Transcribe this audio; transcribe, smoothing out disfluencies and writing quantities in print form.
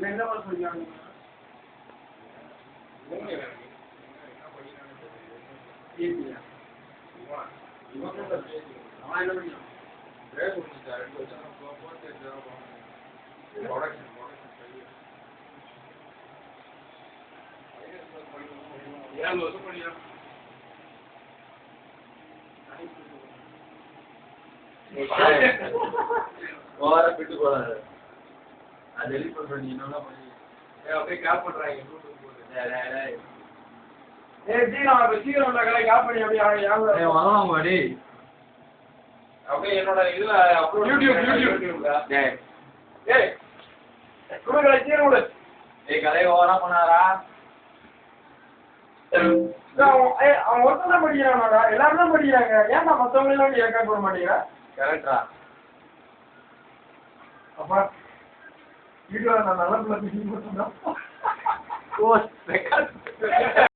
என்ன சொல்றாங்க ஏபியா இவங்க நான் என்ன பண்ணேன் பிரேக் கொடுத்துட்டேன் 2 வருஷம் போட்டு ப்ரொடக்ஷன் ஏன் வருஷம் பண்ணியா ஓவரா பிட்டு போறாரு அது டெலிட் பண்றீங்க என்னன்னா பண்ணி அப்படியே கேப் பண்றாங்க யூடியூப் போட்டு ஏய் ஜி நான் சீக்கிரம் வந்தாக்கல கேப் பண்ணி அப்படியே ஏய் வரலாம் மாடி அப்படியே என்னோட இதுல அப்லோட் யூடியூப்ல ஏய் குடுங்கல சீக்கிரம் விடு ஏய் கதை ஓவரா பண்ணாரா அவன் ஒருத்தன் தான் படிக்கிறானடா எல்லாரும் தான் படிக்கிறாங்க ஏன்டா மத்தவங்க எல்லாம் ரெக்கார்ட் பண்ண மாட்டேங்கிற கரெக்டா அப்பா வீடியோ நான் நல்ல பிள்ளை ஓ ரெக்கார்ட்